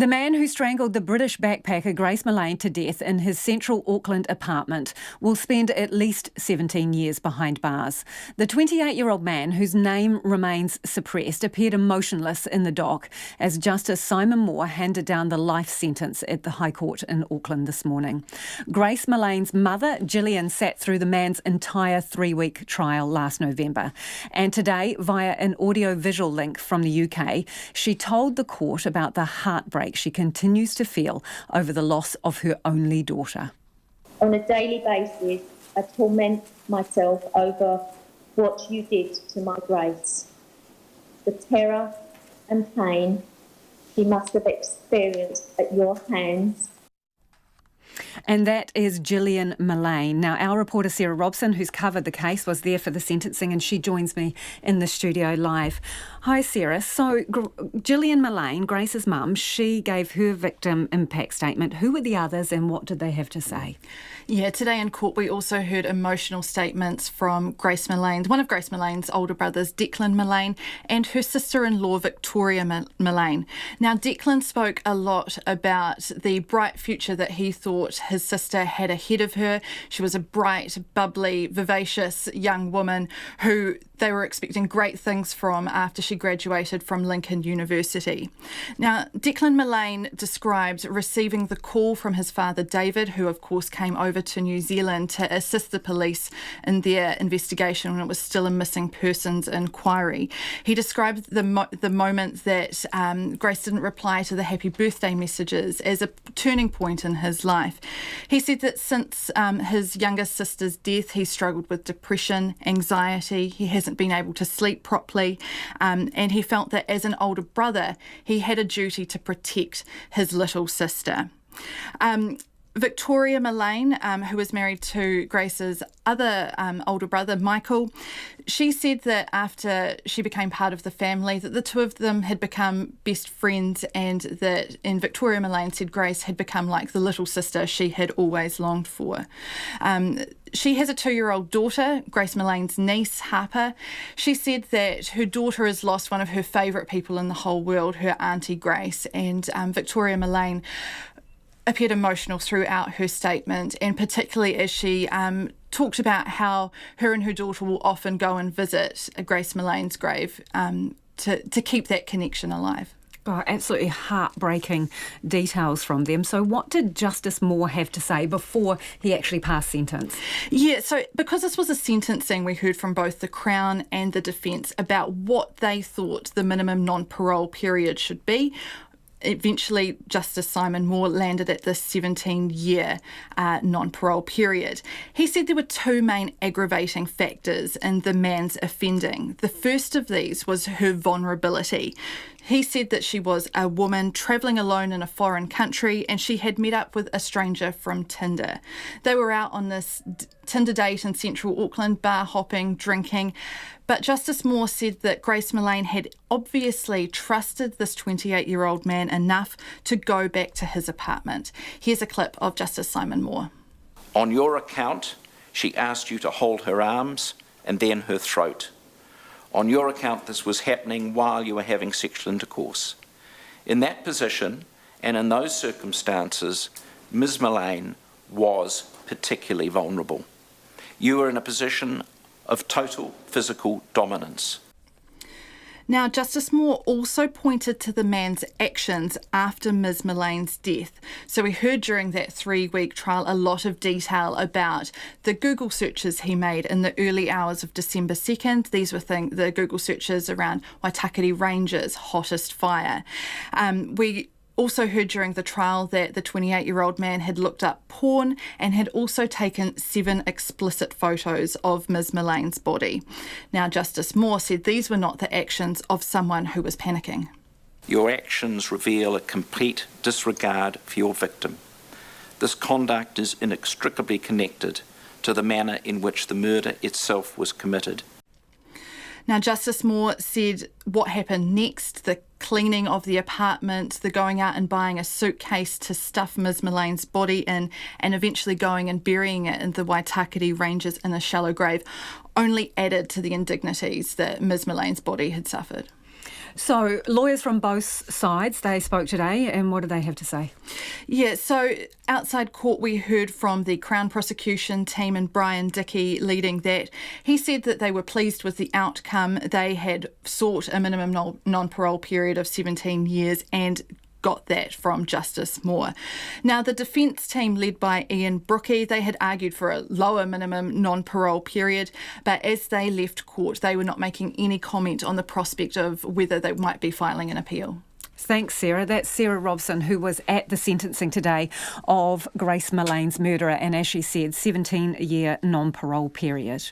The man who strangled the British backpacker Grace Millane to death in his central Auckland apartment will spend at least 17 years behind bars. The 28-year-old man, whose name remains suppressed, appeared emotionless in the dock as Justice Simon Moore handed down the life sentence at the High Court in Auckland this morning. Grace Millane's mother, Gillian, sat through the man's entire 3-week trial last November. And today, via an audio-visual link from the UK, she told the court about the heartbreak she continues to feel over the loss of her only daughter. On a daily basis, I torment myself over what you did to my Grace. The terror and pain she must have experienced at your hands. And that is Gillian Millane. Now, our reporter Sarah Robson, who's covered the case, was there for the sentencing, and she joins me in the studio live. Hi, Sarah. So, Gillian Millane, Grace's mum, she gave her victim impact statement. Who were the others and what did they have to say? Yeah, today in court we also heard emotional statements from Grace Millane, one of Grace Millane's older brothers, Declan Millane, and her sister-in-law, Victoria Millane. Now, Declan spoke a lot about the bright future that he thought his sister had ahead of her. She was a bright, bubbly, vivacious young woman who they were expecting great things from after she graduated from Lincoln University. Now, Declan Millane described receiving the call from his father, David, who of course came over to New Zealand to assist the police in their investigation when it was still a missing persons inquiry. He described the moment that Grace didn't reply to the happy birthday messages as a turning point in his life. He said that since his younger sister's death, he struggled with depression, anxiety. He hasn't been able to sleep properly, and he felt that as an older brother, he had a duty to protect his little sister. Victoria Millane, who was married to Grace's other older brother, Michael, she said that after she became part of the family, that the two of them had become best friends, and Victoria Millane said Grace had become like the little sister she had always longed for. She has a 2-year-old daughter, Grace Millane's niece, Harper. She said that her daughter has lost one of her favourite people in the whole world, her auntie Grace, and Victoria Millane appeared emotional throughout her statement, and particularly as she talked about how her and her daughter will often go and visit Grace Millane's grave to keep that connection alive. Oh, absolutely heartbreaking details from them. So what did Justice Moore have to say before he actually passed sentence? Yeah, so because this was a sentencing, we heard from both the Crown and the defence about what they thought the minimum non-parole period should be. Eventually, Justice Simon Moore landed at the 17-year non-parole period. He said there were two main aggravating factors in the man's offending. The first of these was her vulnerability. He said that she was a woman travelling alone in a foreign country and she had met up with a stranger from Tinder. They were out on this Tinder date in central Auckland, bar hopping, drinking. But Justice Moore said that Grace Millane had obviously trusted this 28-year-old man enough to go back to his apartment. Here's a clip of Justice Simon Moore. On your account, she asked you to hold her arms and then her throat. On your account, this was happening while you were having sexual intercourse. In that position and in those circumstances, Ms. Millane was particularly vulnerable. You were in a position of total physical dominance. Now, Justice Moore also pointed to the man's actions after Ms. Millane's death. So we heard during that 3-week trial a lot of detail about the Google searches he made in the early hours of December 2nd. These were the Google searches around Waitakere Ranges, hottest fire. We also heard during the trial that the 28-year-old man had looked up porn and had also taken 7 explicit photos of Ms. Millane's body. Now, Justice Moore said these were not the actions of someone who was panicking. Your actions reveal a complete disregard for your victim. This conduct is inextricably connected to the manner in which the murder itself was committed. Now, Justice Moore said what happened next, the cleaning of the apartment, the going out and buying a suitcase to stuff Ms. Millane's body in, and eventually going and burying it in the Waitakere Ranges in a shallow grave, only added to the indignities that Ms. Millane's body had suffered. So lawyers from both sides, they spoke today, and what did they have to say? Yeah, so outside court we heard from the Crown prosecution team and Brian Dickey leading that. He said that they were pleased with the outcome. They had sought a minimum non-parole period of 17 years and got that from Justice Moore. Now, the defence team led by Ian Brookie, they had argued for a lower minimum non-parole period, but as they left court, they were not making any comment on the prospect of whether they might be filing an appeal. Thanks, Sarah. That's Sarah Robson, who was at the sentencing today of Grace Millane's murderer, and as she said, 17-year non-parole period.